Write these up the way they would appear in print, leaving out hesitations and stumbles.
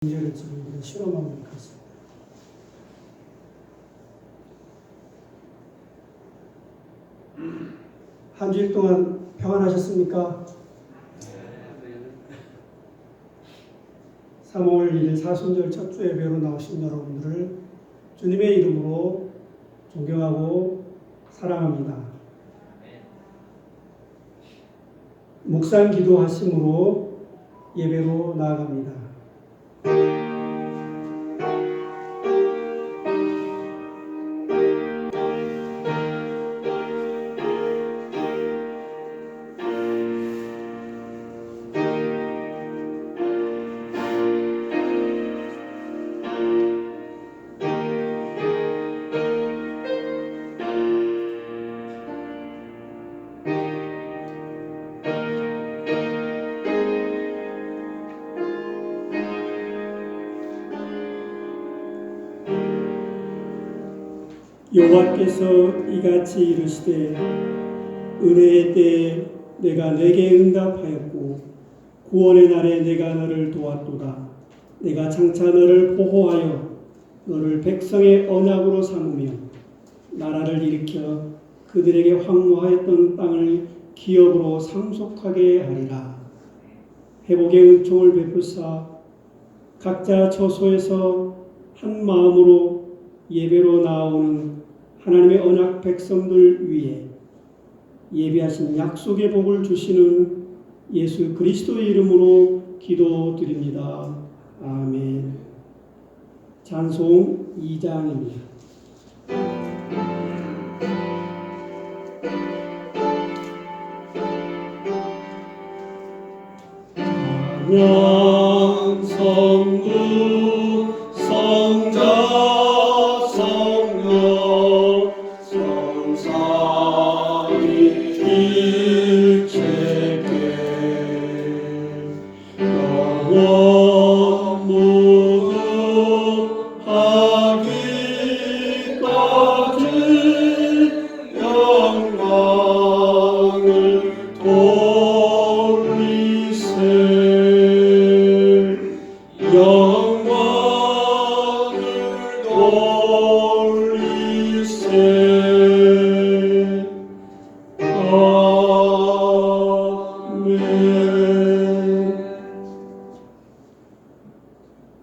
문제를 지금 우리가 실험하고 있습니다. 한 주일 동안 평안하셨습니까? 3월 1일 사순절 첫 주 예배로 나오신 여러분들을 주님의 이름으로 존경하고 사랑합니다. 묵상 기도하심으로 예배로 나아갑니다. 여호와께서 이같이 이르시되 은혜의 때에 내가 내게 응답하였고 구원의 날에 내가 너를 도왔도다. 내가 장차 너를 보호하여 너를 백성의 언약으로 삼으며 나라를 일으켜 그들에게 황무하였던 땅을 기업으로 상속하게 하리라. 회복의 은총을 베푸사 각자 처소에서 한 마음으로 예배로 나오는 하나님의 언약 백성들 위에 예비하신 약속의 복을 주시는 예수 그리스도의 이름으로 기도드립니다. 아멘. 찬송 2장입니다. 찬양 성부 성자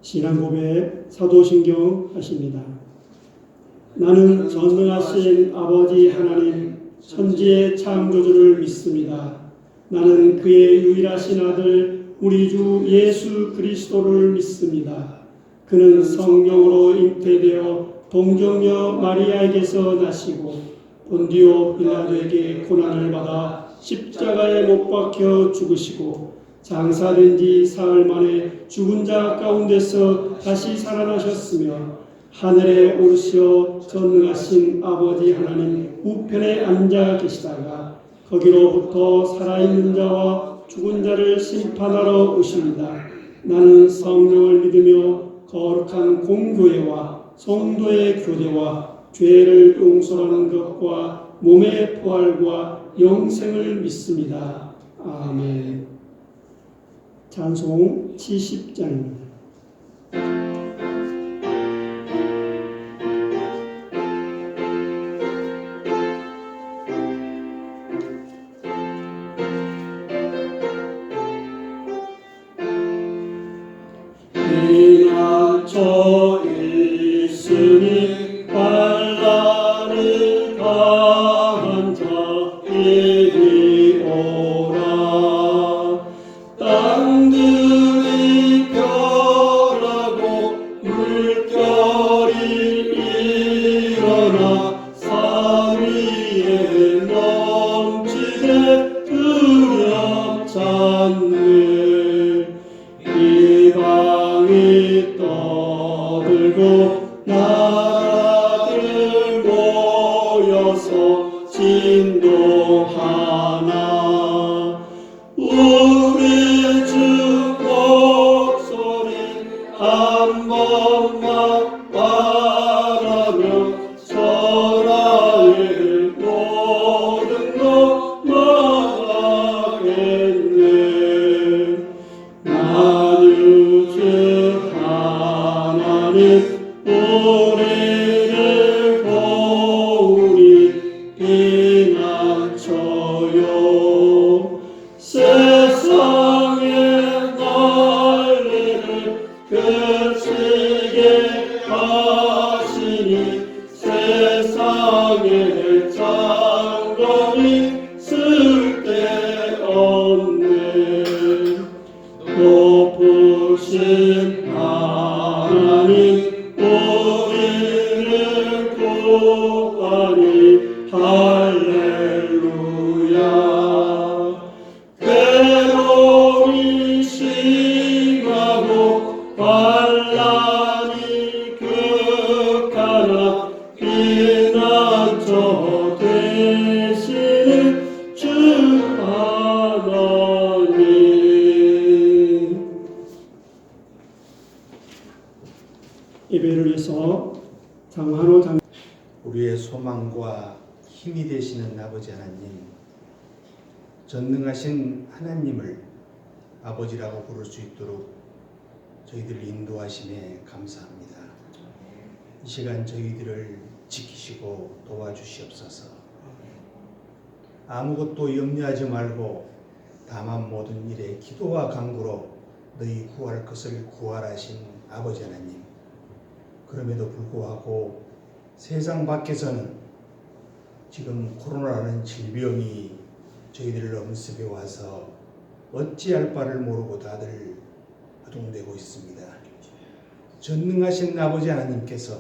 신앙고백 사도신경 하십니다. 나는 전능하신 아버지 하나님 천지의 창조주를 믿습니다. 나는 그의 유일하신 아들 우리 주 예수 그리스도를 믿습니다. 그는 성령으로 잉태되어 동정녀 마리아에게서 나시고 본디오 빌라도에게 고난을 받아 십자가에 못 박혀 죽으시고 장사된 지 사흘 만에 죽은 자 가운데서 다시 살아나셨으며 하늘에 오르시어 전능하신 아버지 하나님 우편에 앉아 계시다가 거기로부터 살아있는 자와 죽은 자를 심판하러 오십니다. 나는 성령을 믿으며 거룩한 공교회와 성도의 교제와 죄를 용서하는 것과 몸의 부활과 영생을 믿습니다. 아멘. 찬송 70장입니다. 이나쳐 있으니 환난을 당한 자 이리 오라. 땅들이 변하고 물결이 일어나 산 위에 넘치되 두렵잖네. 이방이 떠들고 나라들 모여서 진동하나. 우리 주 목소리 한 번만 말하며 천하의 모든 것 말하겠네. 만유주 우리를 도우니 비난쳐요. 세상의 난리를 그치게 하시니 세상의 장관이 쓸데없네. 높으신 하나님 우리를 구하니 할렐루야. 괴로움이 심하고 환난이 극하나 피난처 되시는 주 하나님. 예배를 위해서 장한호 장 우리의 소망과 힘이 되시는 아버지 하나님, 전능하신 하나님을 아버지라고 부를 수 있도록 저희들을 인도하심에 감사합니다. 이 시간 저희들을 지키시고 도와주시옵소서. 아무것도 염려하지 말고 다만 모든 일에 기도와 간구로 너희 구할 것을 구하라신 아버지 하나님, 그럼에도 불구하고 세상 밖에서는 지금 코로나라는 질병이 저희들을 엄습해 와서 어찌할 바를 모르고 다들 허둥대고 있습니다. 전능하신 아버지 하나님께서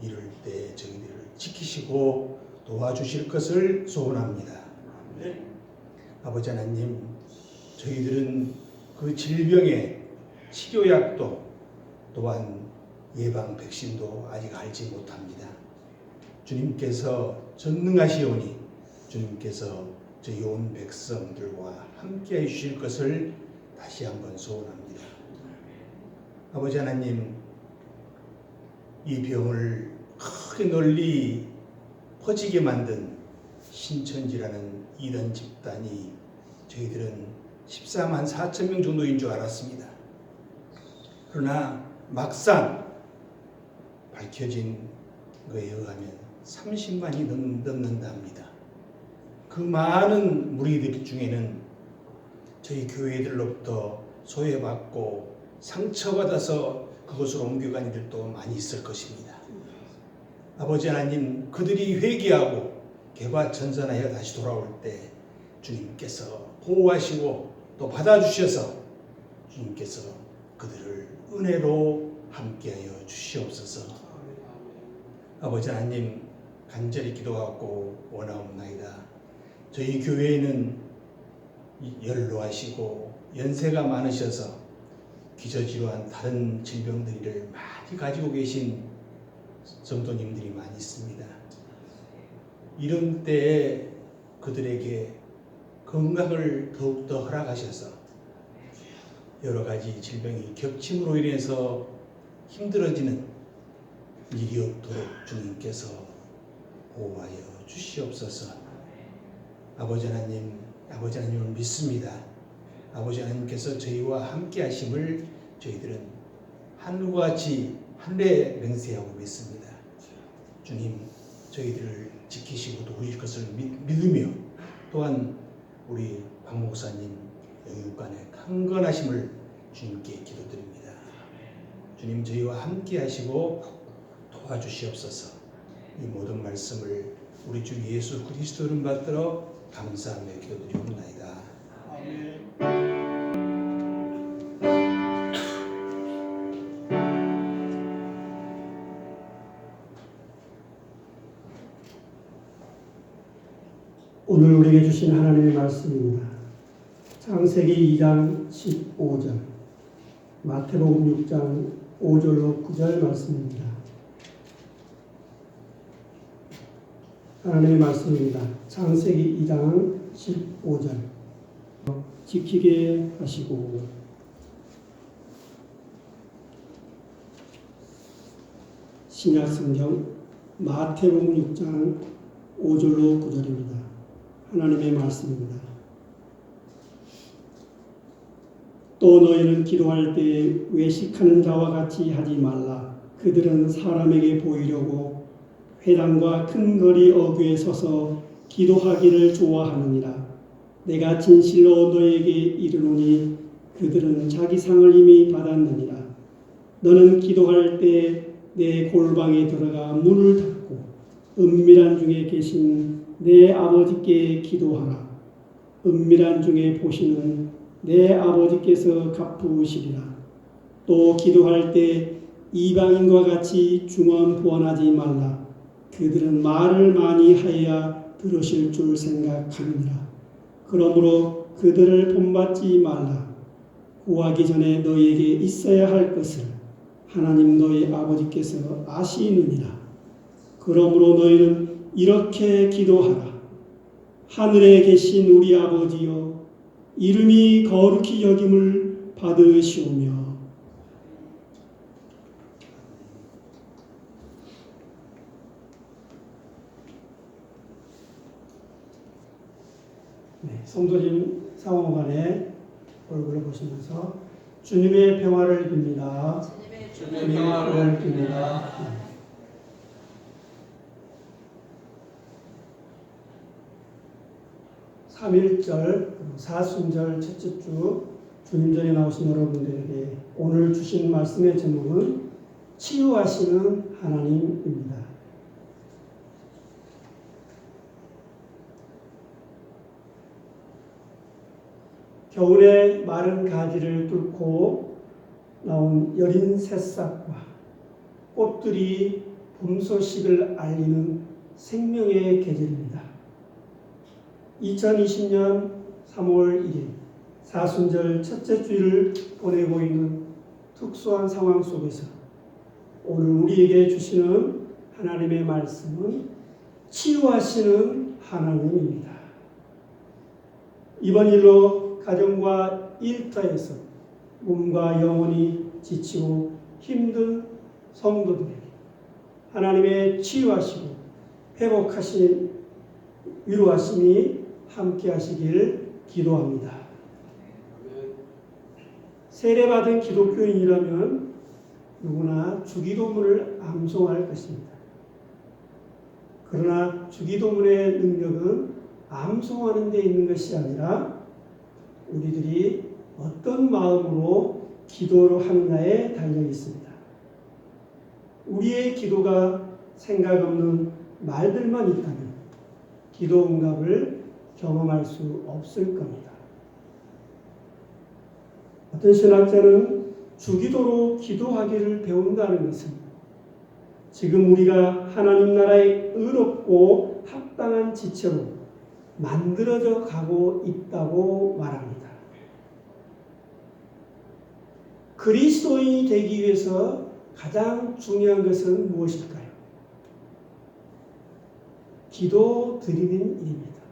이럴 때 저희들을 지키시고 도와주실 것을 소원합니다. 아버지 하나님, 저희들은 그 질병의 치료약도 또한 예방 백신도 아직 알지 못합니다. 주님께서 전능하시오니 주님께서 저희 온 백성들과 함께 해 주실 것을 다시 한번 소원합니다. 아버지 하나님, 이 병을 크게 널리 퍼지게 만든 신천지라는 이단 집단이 저희들은 14만 4천 명 정도인 줄 알았습니다. 그러나 막상 밝혀진 것에 의하면 30만이 넘는다 합니다. 그 많은 무리들 중에는 저희 교회들로부터 소외받고 상처받아서 그곳으로 옮겨간 이들도 많이 있을 것입니다. 아버지 하나님, 그들이 회개하고 개과천선하여 다시 돌아올 때 주님께서 보호하시고 또 받아주셔서 주님께서 그들을 은혜로 함께하여 주시옵소서. 아버지 하나님, 간절히 기도하고 원하옵나이다. 저희 교회에는 연로하시고 연세가 많으셔서 기저질환 다른 질병들을 많이 가지고 계신 성도님들이 많이 있습니다. 이런 때에 그들에게 건강을 더욱더 허락하셔서 여러 가지 질병이 겹침으로 인해서 힘들어지는 일이 없도록 주님께서 보호하여 주시옵소서. 아버지 하나님을 믿습니다. 아버지 하나님께서 저희와 함께 하심을 저희들은 하늘과 같이 하늘에 맹세하고 믿습니다. 주님, 저희들을 지키시고 도우실 것을 믿으며 또한 우리 박 목사님 영육간의 강건하심을 주님께 기도드립니다. 주님, 저희와 함께 하시고 도와주시옵소서. 이 모든 말씀을 우리 주 예수 그리스도 이름 받들어 감사하며 기도드리옵나이다. 아멘. 오늘 우리에게 주신 하나님의 말씀입니다. 창세기 2장 15절, 마태복음 6장 5절로 9절 말씀입니다. 하나님의 말씀입니다. 창세기 2장 15절, 지키게 하시고 신약성경 마태복음 6장 5절로 9절입니다. 하나님의 말씀입니다. 또 너희는 기도할 때 외식하는 자와 같이 하지 말라. 그들은 사람에게 보이려고 회당과 큰 거리 어귀에 서서 기도하기를 좋아하느니라. 내가 진실로 너에게 이르노니 그들은 자기 상을 이미 받았느니라. 너는 기도할 때 내 골방에 들어가 문을 닫고 은밀한 중에 계신 내 아버지께 기도하라. 은밀한 중에 보시는 내 아버지께서 갚으시리라. 또 기도할 때 이방인과 같이 중언부언하지 말라. 그들은 말을 많이 하여야 들으실 줄 생각하느니라. 그러므로 그들을 본받지 말라. 구하기 전에 너희에게 있어야 할 것을 하나님 너희 아버지께서 아시느니라. 그러므로 너희는 이렇게 기도하라. 하늘에 계신 우리 아버지여, 이름이 거룩히 여김을 받으시오며. 성도님 상호간에 얼굴을 보시면서 주님의 평화를 빕니다. 주님의 평화를 빕니다. 3.1절 사순절 첫째 주 주님전에 나오신 여러분들에게 오늘 주신 말씀의 제목은 치유하시는 하나님입니다. 겨울에 마른 가지를 뚫고 나온 여린 새싹과 꽃들이 봄 소식을 알리는 생명의 계절입니다. 2020년 3월 1일 사순절 첫째 주일을 보내고 있는 특수한 상황 속에서 오늘 우리에게 주시는 하나님의 말씀은 치유하시는 하나님입니다. 이번 일로 가정과 일터에서 몸과 영혼이 지치고 힘든 성도들에게 하나님의 치유하시고 회복하신 위로하심이 함께 하시길 기도합니다. 세례받은 기독교인이라면 누구나 주기도문을 암송할 것입니다. 그러나 주기도문의 능력은 암송하는 데 있는 것이 아니라 우리들이 어떤 마음으로 기도를 하느냐에 달려 있습니다. 우리의 기도가 생각 없는 말들만 있다면 기도 응답을 경험할 수 없을 겁니다. 어떤 신학자는 주기도로 기도하기를 배운다는 것은 지금 우리가 하나님 나라의 의롭고 합당한 지체로 만들어져 가고 있다고 말합니다. 그리스도인이 되기 위해서 가장 중요한 것은 무엇일까요? 기도 드리는 일입니다.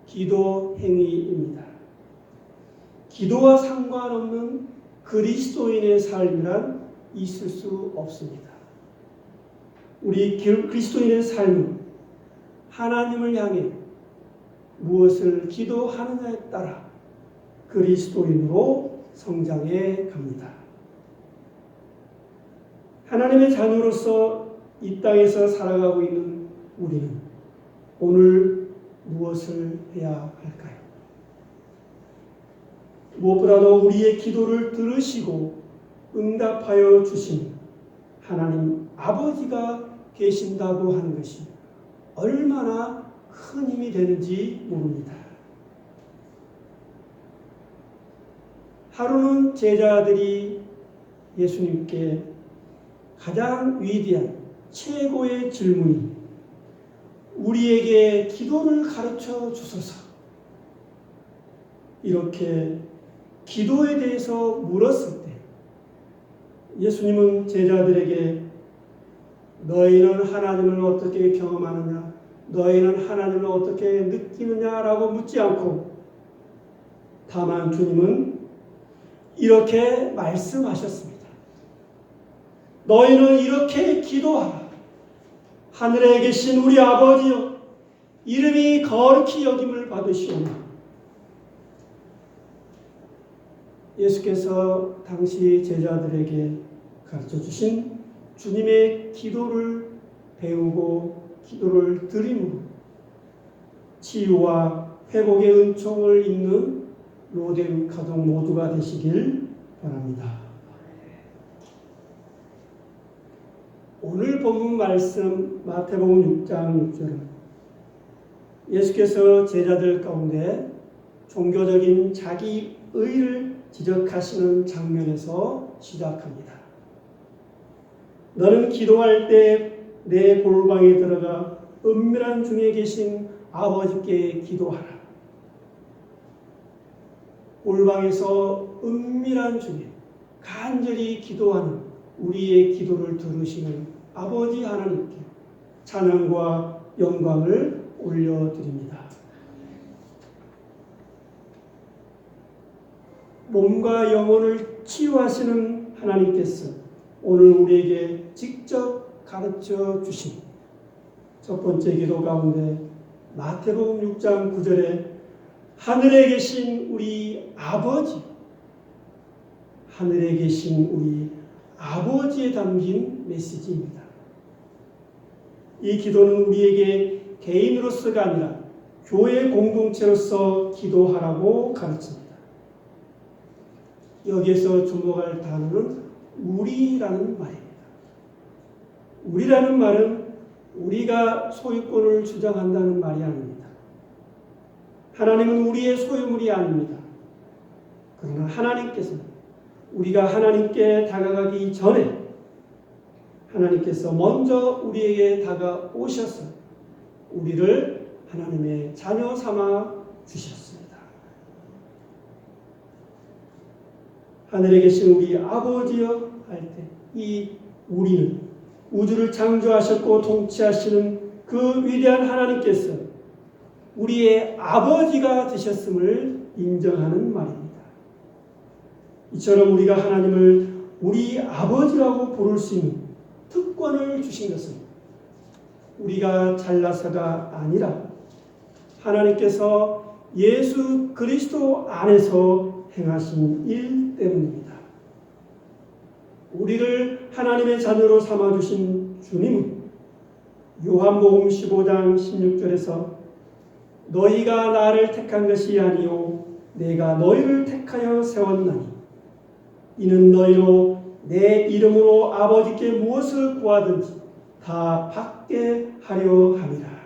기도 행위입니다. 기도와 상관없는 그리스도인의 삶이란 있을 수 없습니다. 우리 그리스도인의 삶은 하나님을 향해 무엇을 기도하느냐에 따라 그리스도인으로 성장해 갑니다. 하나님의 자녀로서 이 땅에서 살아가고 있는 우리는 오늘 무엇을 해야 할까요? 무엇보다도 우리의 기도를 들으시고 응답하여 주신 하나님 아버지가 계신다고 하는 것이 얼마나 큰 힘이 되는지 모릅니다. 하루는 제자들이 예수님께 가장 위대한 최고의 질문이 우리에게 기도를 가르쳐 주소서 이렇게 기도에 대해서 물었을 때 예수님은 제자들에게 너희는 하나님을 어떻게 경험하느냐 너희는 하나님을 어떻게 느끼느냐라고 묻지 않고 다만 주님은 이렇게 말씀하셨습니다. 너희는 이렇게 기도하라. 하늘에 계신 우리 아버지여 이름이 거룩히 여김을 받으시오며. 예수께서 당시 제자들에게 가르쳐 주신 주님의 기도를 배우고 기도를 드림으로 치유와 회복의 은총을 입는 로뎀 가족 모두가 되시길 바랍니다. 오늘 본문 말씀 마태복음 6장 6절은 예수께서 제자들 가운데 종교적인 자기 의를 지적하시는 장면에서 시작합니다. 너는 기도할 때 내 골방에 들어가 은밀한 중에 계신 아버지께 기도하라. 골방에서 은밀한 중에 간절히 기도하는 우리의 기도를 들으시는 아버지 하나님께 찬양과 영광을 올려드립니다. 몸과 영혼을 치유하시는 하나님께서 오늘 우리에게 직접 가르쳐 주신 첫 번째 기도 가운데 마태복음 6장 9절에 하늘에 계신 우리 아버지, 하늘에 계신 우리 아버지에 담긴 메시지입니다. 이 기도는 우리에게 개인으로서가 아니라 교회 공동체로서 기도하라고 가르칩니다. 여기에서 주목할 단어는 우리라는 말입니다. 우리라는 말은 우리가 소유권을 주장한다는 말이 아닙니다. 하나님은 우리의 소유물이 아닙니다. 그러나 하나님께서는 우리가 하나님께 다가가기 전에 하나님께서 먼저 우리에게 다가오셔서 우리를 하나님의 자녀 삼아 주셨습니다. 하늘에 계신 우리 아버지여 할 때 이 우리는 우주를 창조하셨고 통치하시는 그 위대한 하나님께서 우리의 아버지가 되셨음을 인정하는 말입니다. 이처럼 우리가 하나님을 우리 아버지라고 부를 수 있는 특권을 주신 것은 우리가 잘나서가 아니라 하나님께서 예수 그리스도 안에서 행하신 일 때문입니다. 우리를 하나님의 자녀로 삼아주신 주님은 요한복음 15장 16절에서 너희가 나를 택한 것이 아니요 내가 너희를 택하여 세웠나니 이는 너희로 내 이름으로 아버지께 무엇을 구하든지 다 받게 하려 함이라.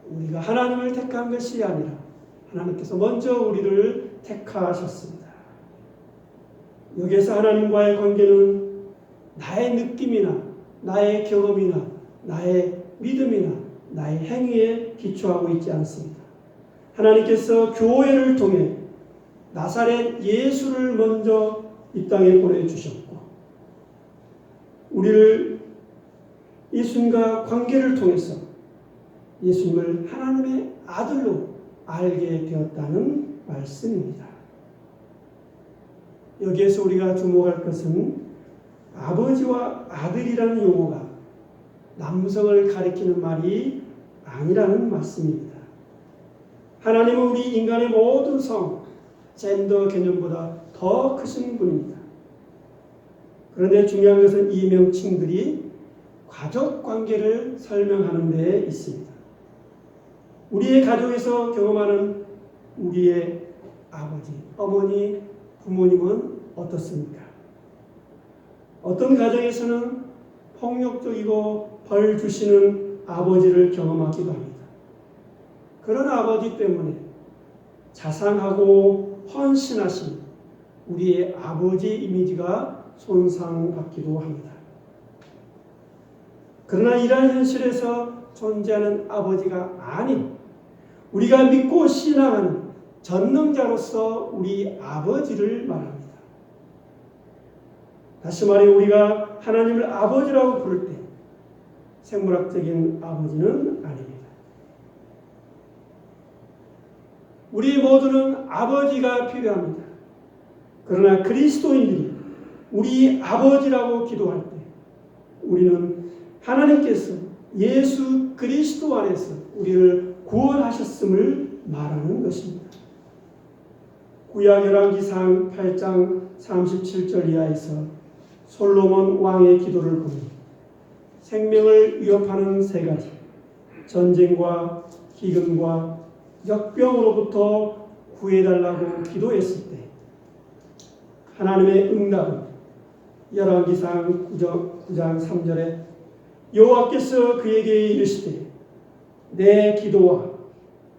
우리가 하나님을 택한 것이 아니라 하나님께서 먼저 우리를 택하셨습니다. 여기에서 하나님과의 관계는 나의 느낌이나 나의 경험이나 나의 믿음이나 나의 행위에 기초하고 있지 않습니다. 하나님께서 교회를 통해 나사렛 예수를 먼저 이 땅에 보내주셨고 우리를 예수님과 관계를 통해서 예수님을 하나님의 아들로 알게 되었다는 말씀입니다. 여기에서 우리가 주목할 것은 아버지와 아들이라는 용어가 남성을 가리키는 말이 아니라는 말씀입니다. 하나님은 우리 인간의 모든 성, 젠더 개념보다 더 크신 분입니다. 그런데 중요한 것은 이 명칭들이 가족 관계를 설명하는 데 있습니다. 우리의 가족에서 경험하는 우리의 아버지, 어머니, 부모님은 어떻습니까? 어떤 가정에서는 폭력적이고 벌 주시는 아버지를 경험하기도 합니다. 그런 아버지 때문에 자상하고 헌신하신 우리의 아버지 이미지가 손상받기도 합니다. 그러나 이러한 현실에서 존재하는 아버지가 아닌 우리가 믿고 신앙하는 전능자로서 우리 아버지를 말합니다. 다시 말해 우리가 하나님을 아버지라고 부를 때 생물학적인 아버지는 아닙니다. 우리 모두는 아버지가 필요합니다. 그러나 그리스도인들이 우리 아버지라고 기도할 때 우리는 하나님께서 예수 그리스도 안에서 우리를 구원하셨음을 말하는 것입니다. 구약 열왕기상 8장 37절 이하에서 솔로몬 왕의 기도를 보니 생명을 위협하는 세 가지, 전쟁과 기근과 역병으로부터 구해달라고 기도했을 때 하나님의 응답은 열왕기상 9장 3절에 여호와께서 그에게 이르시되 내 기도와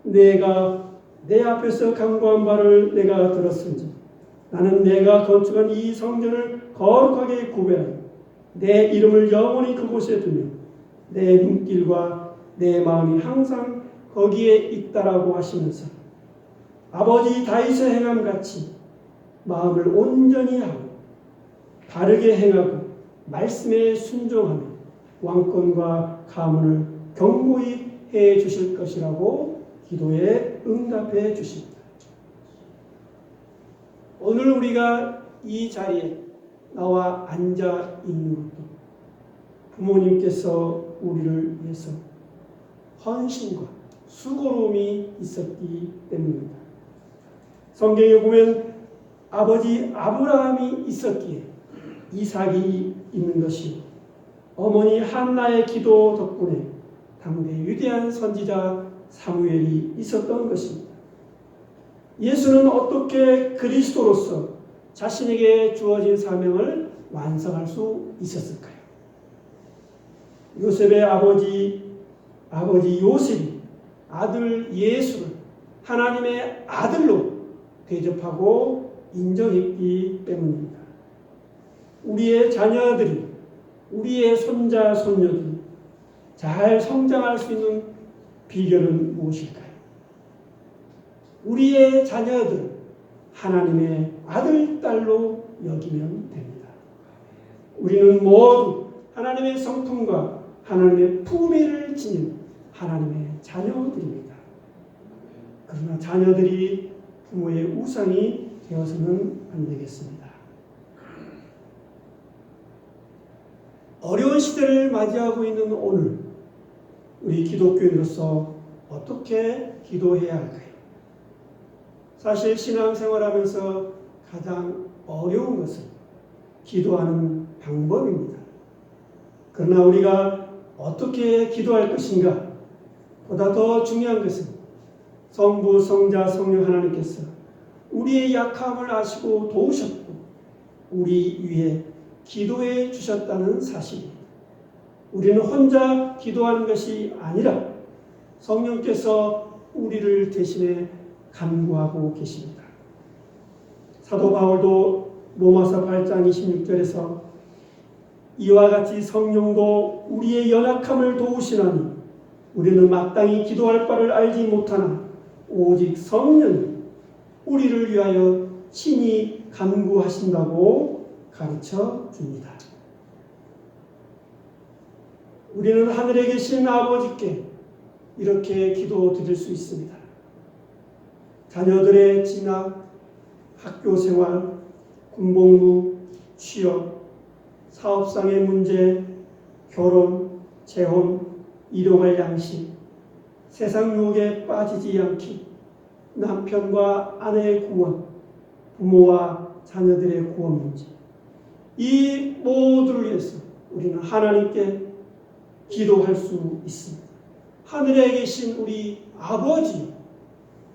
내가 내 앞에서 간구한 바를 내가 들었은지 나는 내가 건축한 이 성전을 거룩하게 구별하여 내 이름을 영원히 그곳에 두며 내 눈길과 내 마음이 항상 거기에 있다라고 하시면서 아버지 다윗의 행함같이 마음을 온전히 하고 바르게 행하고 말씀에 순종하며 왕권과 가문을 경고히 해 주실 것이라고 기도에 응답해 주십니다. 오늘 우리가 이 자리에 나와 앉아 있는 것도 부모님께서 우리를 위해서 헌신과 수고로움이 있었기 때문입니다. 성경에 보면 아버지 아브라함이 있었기에 이삭이 있는 것이요 어머니 한나의 기도 덕분에 당대 위대한 선지자 사무엘이 있었던 것입니다. 예수는 어떻게 그리스도로서 자신에게 주어진 사명을 완성할 수 있었을까요? 요셉의 아버지 요셉이 아들 예수를 하나님의 아들로 대접하고 인정했기 때문입니다. 우리의 자녀들이, 우리의 손자, 손녀들이 잘 성장할 수 있는 비결은 무엇일까요? 우리의 자녀들 하나님의 아들, 딸로 여기면 됩니다. 우리는 모두 하나님의 성품과 하나님의 품위를 지닌 하나님의 자녀들입니다. 그러나 자녀들이 부모의 우상이 되어서는 안 되겠습니다. 어려운 시대를 맞이하고 있는 오늘 우리 기독교인으로서 어떻게 기도해야 할까요? 사실 신앙생활하면서 가장 어려운 것은 기도하는 방법입니다. 그러나 우리가 어떻게 기도할 것인가? 보다 더 중요한 것은 성부, 성자, 성령 하나님께서 우리의 약함을 아시고 도우셨고 우리 위해 기도해 주셨다는 사실입니다. 우리는 혼자 기도하는 것이 아니라 성령께서 우리를 대신해 간구하고 계십니다. 사도 바울도 로마서 8장 26절에서 이와 같이 성령도 우리의 연약함을 도우시나니 우리는 마땅히 기도할 바를 알지 못하나 오직 성령이 우리를 위하여 친히 간구하신다고 가르쳐 줍니다. 우리는 하늘에 계신 아버지께 이렇게 기도드릴 수 있습니다. 자녀들의 진학, 학교 생활, 군복무, 취업, 사업상의 문제, 결혼, 재혼, 일용할 양식, 세상 유혹에 빠지지 않기, 남편과 아내의 구원, 부모와 자녀들의 구원 문제, 이 모두를 위해서 우리는 하나님께 기도할 수 있습니다. 하늘에 계신 우리 아버지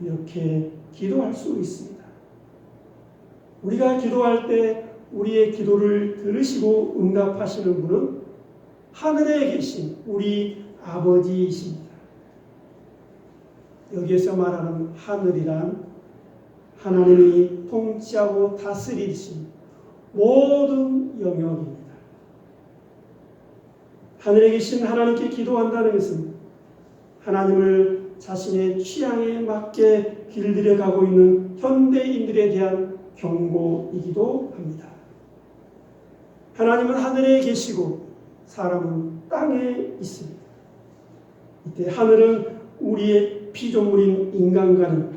이렇게 기도할 수 있습니다. 우리가 기도할 때 우리의 기도를 들으시고 응답하시는 분은 하늘에 계신 우리 아버지이십니다. 여기에서 말하는 하늘이란 하나님이 통치하고 다스리신 모든 영역입니다. 하늘에 계신 하나님께 기도한다는 것은 하나님을 자신의 취향에 맞게 길들여 가고 있는 현대인들에 대한 경고이기도 합니다. 하나님은 하늘에 계시고 사람은 땅에 있습니다. 이때 하늘은 우리의 피조물인 인간과는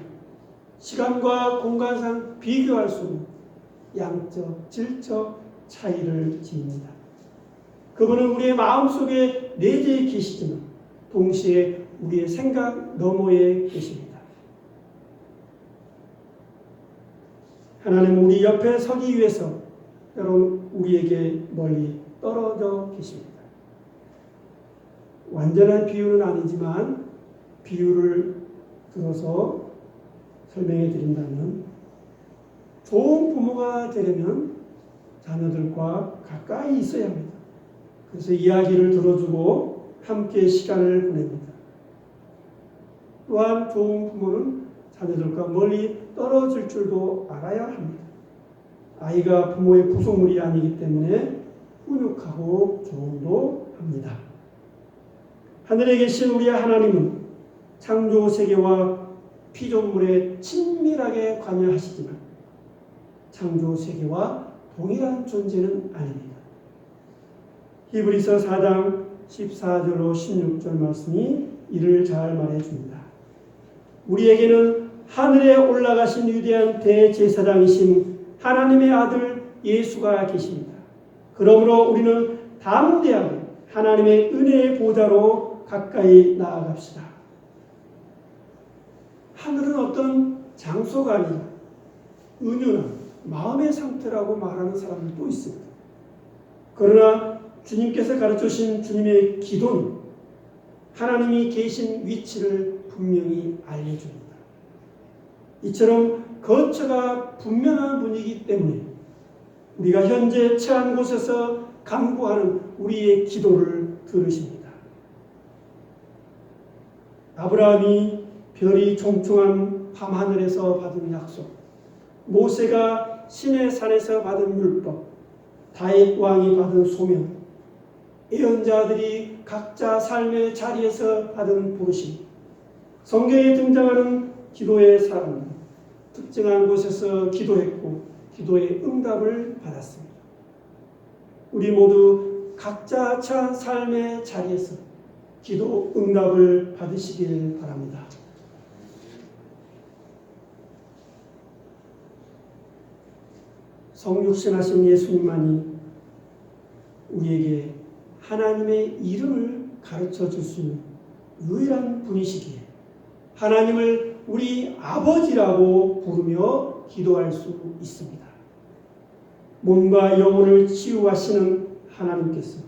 시간과 공간상 비교할 수 없는 양적, 질적 차이를 지닙니다. 그분은 우리의 마음속에 내재해 계시지만 동시에 우리의 생각 너머에 계십니다. 하나님은 우리 옆에 서기 위해서 여러분 우리에게 멀리 떨어져 계십니다. 완전한 비유는 아니지만 비유를 들어서 설명해 드린다면 좋은 부모가 되려면 자녀들과 가까이 있어야 합니다. 그래서 이야기를 들어주고 함께 시간을 보냅니다. 또한 좋은 부모는 자녀들과 멀리 떨어질 줄도 알아야 합니다. 아이가 부모의 구성물이 아니기 때문에 훈육하고 조언도 합니다. 하늘에 계신 우리 하나님은 창조 세계와 피조물에 친밀하게 관여하시지만 창조 세계와 동일한 존재는 아닙니다. 히브리서 4장 14절로 16절 말씀이 이를 잘 말해줍니다. 우리에게는 하늘에 올라가신 위대한 대제사장이신 하나님의 아들 예수가 계십니다. 그러므로 우리는 담대하게 하나님의 은혜의 보좌로 가까이 나아갑시다. 하늘은 어떤 장소가 아니라 은유나 마음의 상태라고 말하는 사람들도 있습니다. 그러나 주님께서 가르쳐주신 주님의 기도는 하나님이 계신 위치를 분명히 알려줍니다. 이처럼 거처가 분명한 분이기 때문에 우리가 현재 처한 곳에서 간구하는 우리의 기도를 들으십니다. 아브라함이 별이 총총한 밤하늘에서 받은 약속, 모세가 시내 산에서 받은 율법, 다윗 왕이 받은 소명, 예언자들이 각자 삶의 자리에서 받은 부르심, 성경에 등장하는 기도의 사람들, 특정한 곳에서 기도했고 기도의 응답을 받았습니다. 우리 모두 각자 처한 삶의 자리에서 기도 응답을 받으시길 바랍니다. 성육신하신 예수님만이 우리에게 하나님의 이름을 가르쳐 줄 수 있는 유일한 분이시기에 하나님을 우리 아버지라고 부르며 기도할 수 있습니다. 몸과 영혼을 치유하시는 하나님께서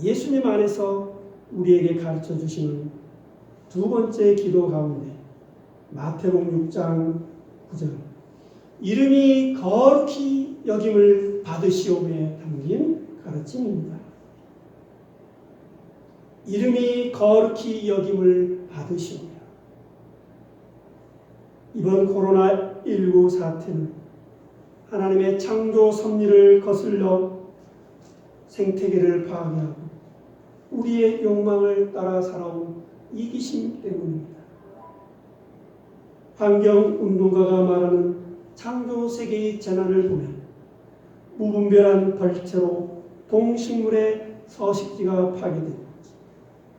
예수님 안에서 우리에게 가르쳐 주시는 두 번째 기도 가운데 마태복음 6장 9절 이름이 거룩히 여김을 받으시오에 담긴 가르침입니다. 이름이 거룩히 여김을 받으시오며 이번 코로나19 사태는 하나님의 창조 섭리를 거슬러 생태계를 파괴하고 우리의 욕망을 따라 살아온 이기심 때문입니다. 환경운동가가 말하는 창조 세계의 재난을 보면 무분별한 벌채로 동식물의 서식지가 파괴되고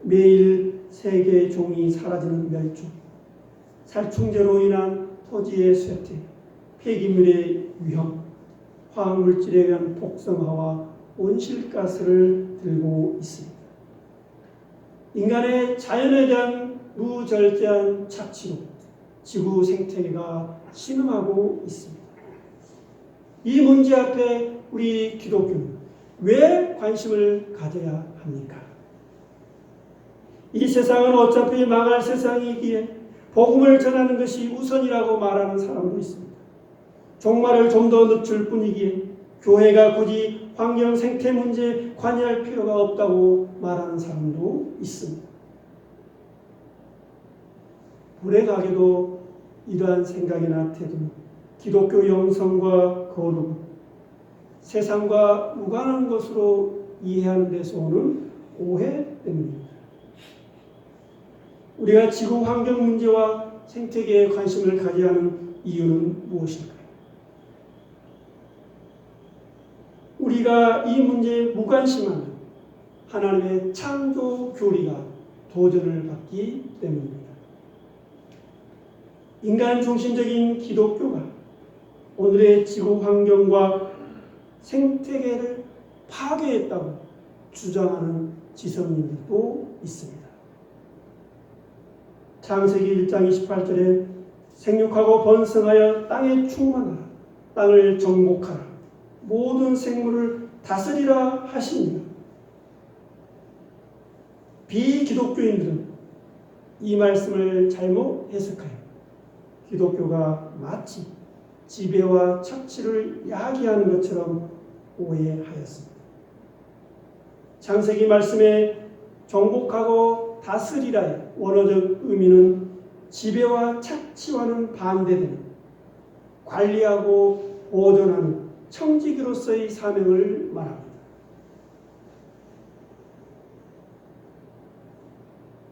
매일 세계의 종이 사라지는 멸종, 살충제로 인한 토지의 쇠퇴, 폐기물의 위험, 화학물질에 의한 폭성화와 온실가스를 들고 있습니다. 인간의 자연에 대한 무절제한 착취로 지구 생태계가 신음하고 있습니다. 이 문제 앞에 우리 기독교는 왜 관심을 가져야 합니까? 이 세상은 어차피 망할 세상이기에 복음을 전하는 것이 우선이라고 말하는 사람도 있습니다. 종말을 좀 더 늦출 뿐이기에 교회가 굳이 환경 생태 문제에 관여할 필요가 없다고 말하는 사람도 있습니다. 불행하게도 이러한 생각이나 태도는 기독교 영성과 거룩, 세상과 무관한 것으로 이해하는 데서 오는 오해 때문입니다. 우리가 지구 환경 문제와 생태계에 관심을 가져야 하는 이유는 무엇일까요? 우리가 이 문제에 무관심하면 하나님의 창조 교리가 도전을 받기 때문입니다. 인간 중심적인 기독교가 오늘의 지구 환경과 생태계를 파괴했다고 주장하는 지성인들도 있습니다. 창세기 1장 28절에 생육하고 번성하여 땅에 충만하라 땅을 정복하라. 모든 생물을 다스리라 하십니다. 비기독교인들은 이 말씀을 잘못 해석하여 기독교가 마치 지배와 착취를 야기하는 것처럼 오해하였습니다. 창세기 말씀에 정복하고 다스리라의 원어적 의미는 지배와 착취와는 반대되는 관리하고 보존하는 청지기로서의 사명을 말합니다.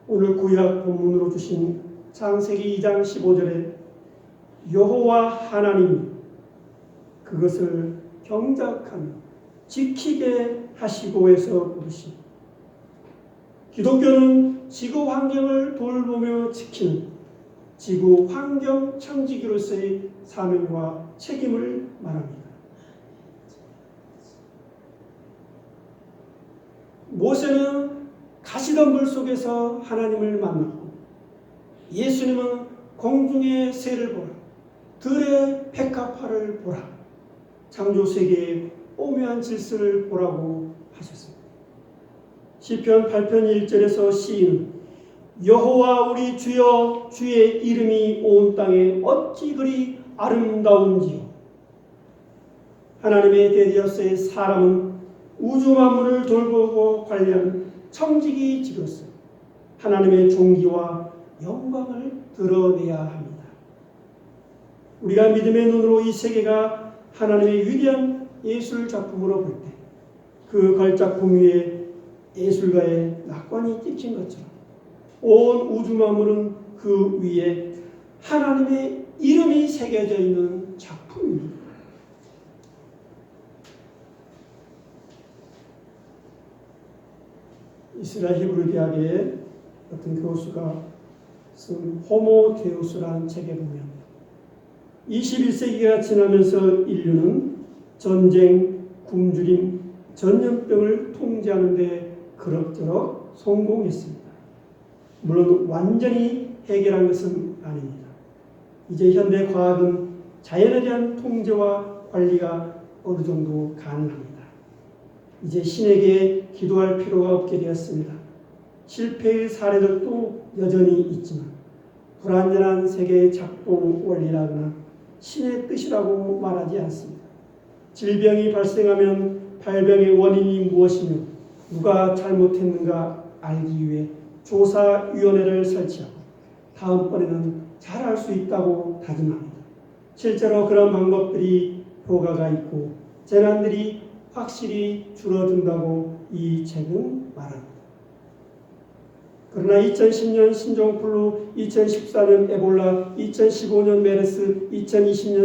오늘 구약 본문으로 주신 창세기 2장 15절에 여호와 하나님이 그것을 경작하며 지키게 하시고에서 부르신 기독교는 지구 환경을 돌보며 지키는 지구 환경 청지기로서의 사명과 책임을 말합니다. 모세는 가시덤불 속에서 하나님을 만났고 예수님은 공중의 새를 보라, 들의 백합화를 보라, 창조세계의 오묘한 질서를 보라고 하셨습니다. 시편 8편 1절에서 시인은 여호와 우리 주여 주의 이름이 온 땅에 어찌 그리 아름다운지요. 하나님의 대리자로서의 사람은 우주 만물을 돌보고 관리하는 청지기지로서 하나님의 존귀와 영광을 드러내야 합니다. 우리가 믿음의 눈으로 이 세계가 하나님의 위대한 예술 작품으로 볼 때 그 걸작품 위에 예술가의 낙관이 찍힌 것처럼 온 우주 만물은 그 위에 하나님의 이름이 새겨져 있는 작품입니다. 이스라엘 히브리 대학의 어떤 교수가 쓴 호모 데우스라는 책에 보면 21세기가 지나면서 인류는 전쟁, 굶주림, 전염병을 통제하는 데 그럭저럭 성공했습니다. 물론 완전히 해결한 것은 아닙니다. 이제 현대 과학은 자연에 대한 통제와 관리가 어느 정도 가능합니다. 이제 신에게 기도할 필요가 없게 되었습니다. 실패의 사례들도 여전히 있지만 불완전한 세계의 작동 원리라거나 신의 뜻이라고 말하지 않습니다. 질병이 발생하면 발병의 원인이 무엇이며 누가 잘못했는가 알기 위해 조사위원회를 설치하고 다음번에는 잘할 수 있다고 다짐합니다. 실제로 그런 방법들이 효과가 있고 재난들이 확실히 줄어든다고 이 책은 말합니다. 그러나 2010년 신종플루, 2014년 에볼라, 2015년 메르스, 2020년